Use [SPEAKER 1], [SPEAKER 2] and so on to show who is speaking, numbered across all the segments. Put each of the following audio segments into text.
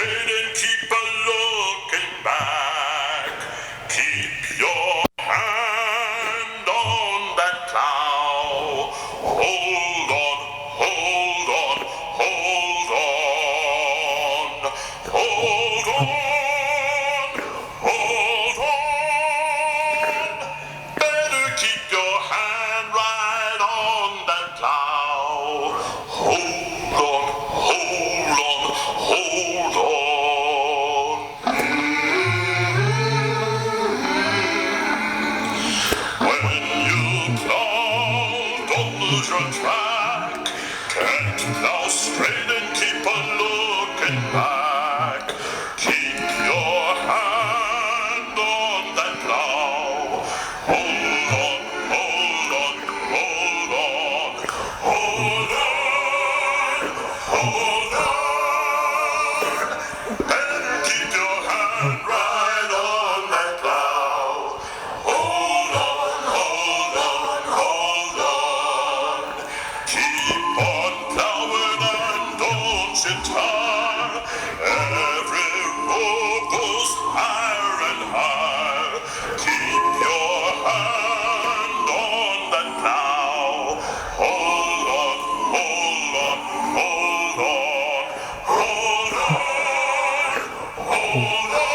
[SPEAKER 1] straight and keep a looking back. Keep your hand on that plow. Hold on, hold on, hold on. Hold on, hold on. Better keep your hand right on that plow. Hold on, hold on, hold on. When you plow, don't lose your track. Can't plow straight and keep on looking back. Keep your hand on that plow. Hold on, hold on, hold on, hold on, hold on. Better keep your hand right on that plow. Hold on, hold on, hold on. Keep on plowing and don't you tire. Every road goes higher and higher. Keep your hand on that plow. Hold on, hold on, hold on, hold on, hold on.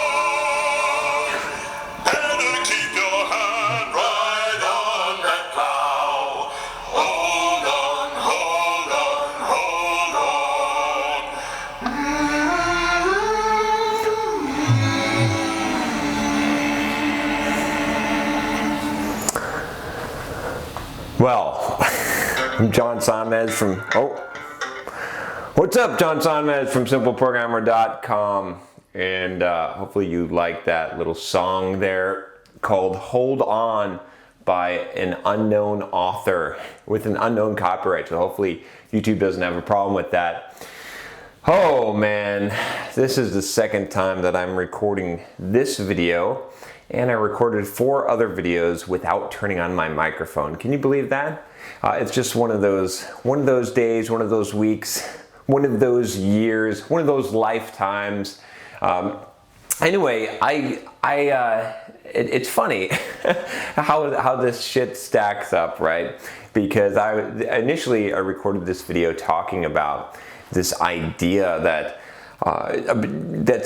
[SPEAKER 1] Better keep your hand right on that plow. Hold on, hold on, hold on.
[SPEAKER 2] Well, I'm John Sonmez from, what's up, John Sonmez from SimpleProgrammer.com, and hopefully you like that little song there called Hold On by an unknown author with an unknown copyright, so hopefully YouTube doesn't have a problem with that. Oh man, this is the second time that I'm recording this video, and I recorded 4 other videos without turning on my microphone. Can you believe that? It's just one of those days, one of those weeks, one of those years, one of those lifetimes. Anyway, it's funny how this shit stacks up, right? Because initially I recorded this video talking about this idea that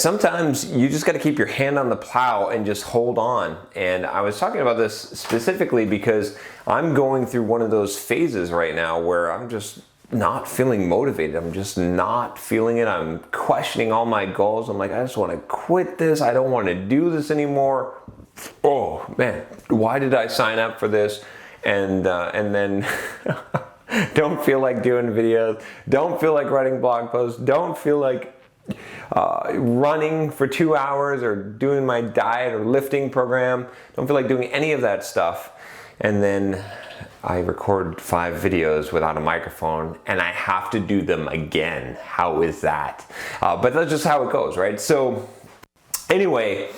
[SPEAKER 2] sometimes you just got to keep your hand on the plow and just hold on. And I was talking about this specifically because I'm going through one of those phases right now where I'm just not feeling motivated. I'm just not feeling it. I'm questioning all my goals. I'm like, I just want to quit this. I don't want to do this anymore. Oh man, why did I sign up for this? And then don't feel like doing videos. Don't feel like writing blog posts. Don't feel like running for 2 hours or doing my diet or lifting program. Don't feel like doing any of that stuff. And then I record 5 videos without a microphone and I have to do them again. How is that? But that's just how it goes, right? So anyway,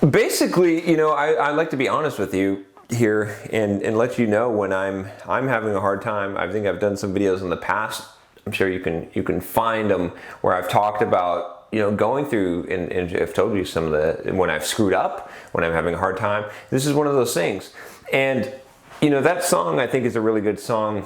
[SPEAKER 2] basically, you know, I like to be honest with you here and let you know when I'm having a hard time. I think I've done some videos in the past. I'm sure you can find them where I've talked about, you know, going through and I've told you some of the, when I've screwed up, when I'm having a hard time. This is one of those things. And, you know, that song I think is a really good song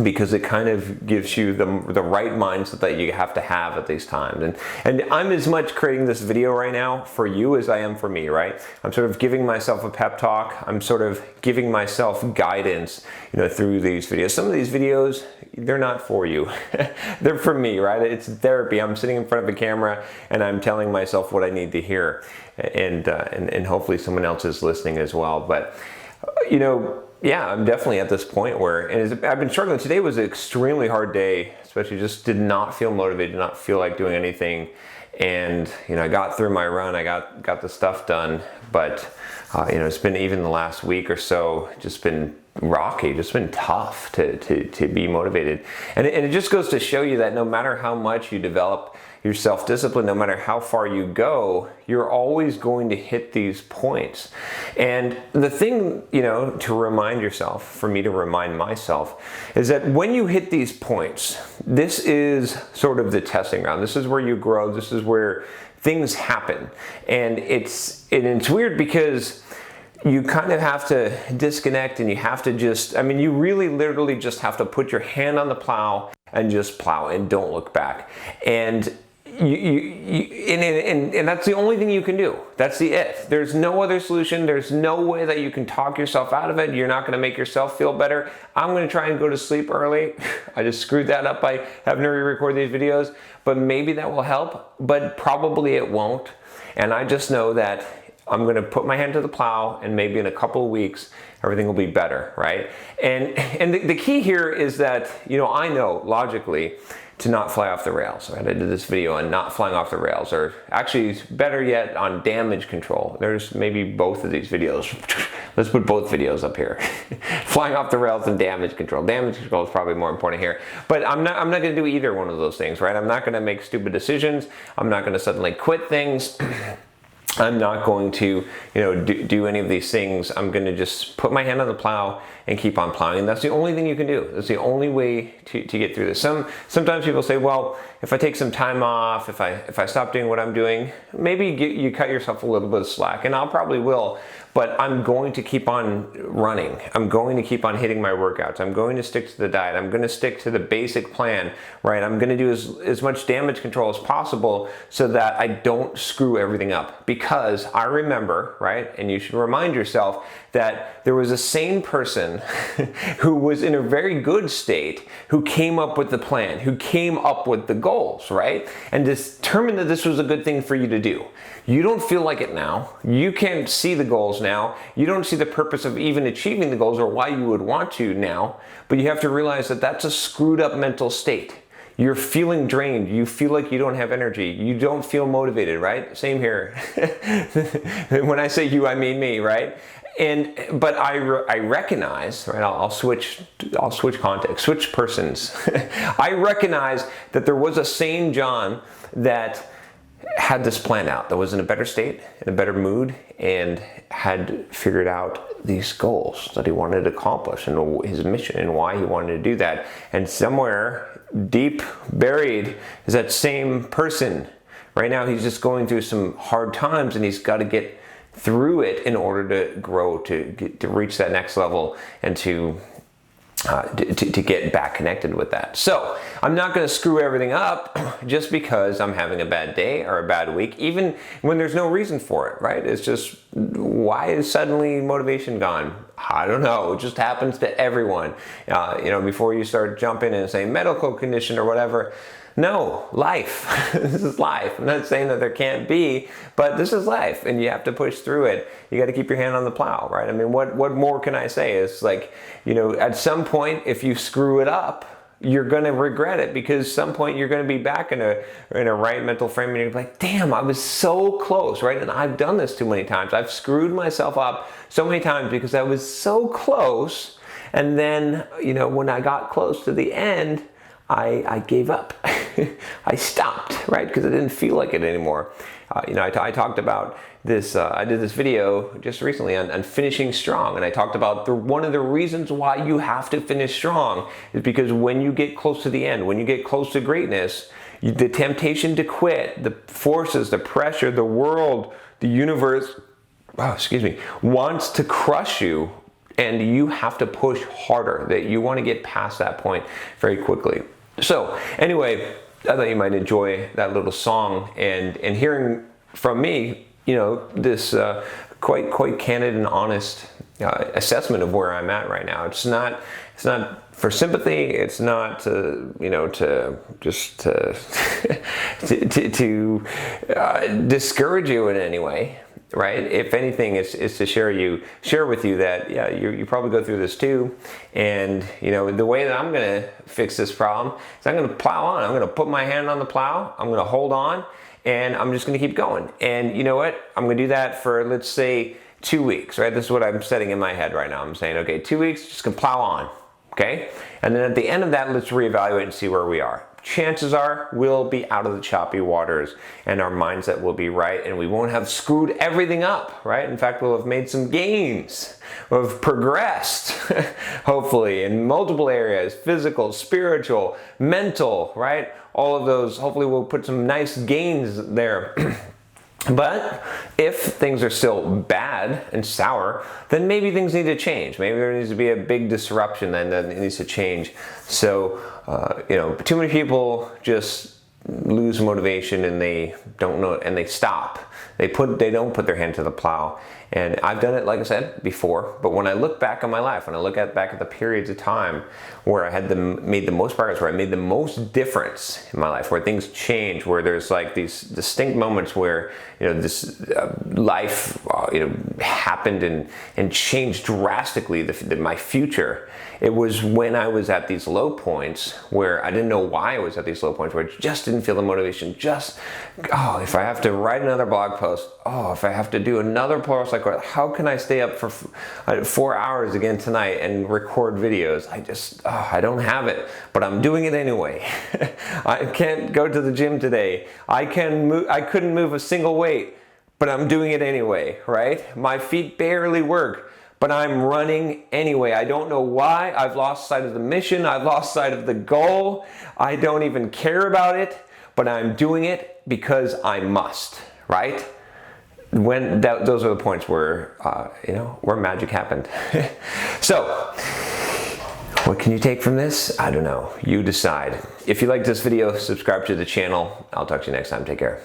[SPEAKER 2] because it kind of gives you the right mindset that you have to have at these times. And I'm as much creating this video right now for you as I am for me, right? I'm sort of giving myself a pep talk. I'm sort of giving myself guidance, you know, through these videos. Some of these videos, they're not for you. They're for me, right? It's therapy. I'm sitting in front of a camera and I'm telling myself what I need to hear. And hopefully someone else is listening as well. But, you know, yeah, I'm definitely at this point where, and I've been struggling. Today was an extremely hard day, especially just did not feel motivated, did not feel like doing anything. And, you know, I got through my run, I got the stuff done, but, you know, it's been even the last week or so, just been rocky, just been tough to be motivated. And it just goes to show you that no matter how much you develop your self-discipline, no matter how far you go, you're always going to hit these points. And the thing, to remind yourself, for me to remind myself, is that when you hit these points, this is sort of the testing ground. This is where you grow. This is where things happen. And it's weird because you kind of have to disconnect, and you have to you really literally just have to put your hand on the plow and just plow and don't look back. And and that's the only thing you can do. That's the it. There's no other solution. There's no way that you can talk yourself out of it. You're not going to make yourself feel better. I'm going to try and go to sleep early. I just screwed that up by having to re-record these videos, but maybe that will help, but probably it won't. And I just know that I'm going to put my hand to the plow, and maybe in a couple of weeks, everything will be better, right? And the key here is that, I know logically to not fly off the rails, right? I did this video on not flying off the rails, or actually better yet, on damage control. There's maybe both of these videos. Let's put both videos up here. Flying off the rails and damage control. Damage control is probably more important here. But I'm not going to do either one of those things, right? I'm not going to make stupid decisions. I'm not going to suddenly quit things. I'm not going to, do any of these things. I'm going to just put my hand on the plow and keep on plowing. That's the only thing you can do. That's the only way to get through this. Sometimes people say, well, if I take some time off, if I stop doing what I'm doing, maybe you cut yourself a little bit of slack, and I'll probably will. But I'm going to keep on running. I'm going to keep on hitting my workouts. I'm going to stick to the diet. I'm going to stick to the basic plan, right? I'm going to do as much damage control as possible so that I don't screw everything up. Because I remember, right, and you should remind yourself that there was a sane person who was in a very good state who came up with the plan, who came up with the goals, right? And determined that this was a good thing for you to do. You don't feel like it now. You can't see the goals now. You don't see the purpose of even achieving the goals or why you would want to now. But you have to realize that that's a screwed up mental state. You're feeling drained. You feel like you don't have energy. You don't feel motivated, right? Same here. When I say you, I mean me, right? But I recognize, right? I'll switch context, switch persons. I recognize that there was a sane John that had this plan out, that was in a better state, in a better mood, and had figured out these goals that he wanted to accomplish and his mission and why he wanted to do that. And somewhere deep buried is that same person. Right now he's just going through some hard times, and he's got to get through it in order to grow, to reach that next level, and to get back connected with that. So I'm not going to screw everything up just because I'm having a bad day or a bad week, even when there's no reason for it, right? It's just, why is suddenly motivation gone? I don't know. It just happens to everyone. Before you start jumping and saying medical condition or whatever. No, life. This is life. I'm not saying that there can't be, but this is life, and you have to push through it. You got to keep your hand on the plow, right? I mean, what more can I say? It's like, at some point, if you screw it up, you're going to regret it, because at some point you're going to be back in a right mental frame, and you're like, damn, I was so close, right? And I've done this too many times. I've screwed myself up so many times because I was so close, and then, when I got close to the end, I gave up. I stopped, right? Because I didn't feel like it anymore. I talked about this, I did this video just recently on finishing strong, and I talked about one of the reasons why you have to finish strong is because when you get close to the end, when you get close to greatness, the temptation to quit, the forces, the pressure, the world, the universe, wants to crush you, and you have to push harder, that you want to get past that point very quickly. So anyway, I thought you might enjoy that little song, and hearing from me, this quite candid and honest assessment of where I'm at right now. It's not for sympathy. It's not to discourage you in any way. Right? If anything, it's to share with you that, yeah, you probably go through this too. And, the way that I'm going to fix this problem is I'm going to plow on. I'm going to put my hand on the plow. I'm going to hold on, and I'm just going to keep going. And you know what? I'm going to do that for, let's say, 2 weeks, right? This is what I'm setting in my head right now. I'm saying, okay, 2 weeks, just going to plow on. Okay? And then at the end of that, let's reevaluate and see where we are. chances are we'll be out of the choppy waters and our mindset will be right and we won't have screwed everything up, right? In fact, we'll have made some gains. We'll have progressed, hopefully, in multiple areas, physical, spiritual, mental, right? All of those, hopefully we'll put some nice gains there. But if things are still bad and sour, then maybe things need to change. Maybe there needs to be a big disruption then that needs to change. So, too many people just lose motivation and they don't know, and they stop. They don't put their hand to the plow. And I've done it, like I said, before. But when I look back on my life, when I look back at the periods of time where I had made the most progress, where I made the most difference in my life, where things change, where there's like these distinct moments where this life happened and changed drastically my future. It was when I was at these low points where I didn't know why I was at these low points, where I just didn't feel the motivation. If I have to write another blog post, if I have to do another post, like how can I stay up for 4 hours again tonight and record videos? I don't have it, but I'm doing it anyway. I can't go to the gym today. I couldn't move a single weight, but I'm doing it anyway, right? My feet barely work, but I'm running anyway. I don't know why. I've lost sight of the mission. I've lost sight of the goal. I don't even care about it, but I'm doing it because I must, right? Those are the points where, where magic happened. So, what can you take from this? I don't know. You decide. If you like this video, subscribe to the channel. I'll talk to you next time. Take care.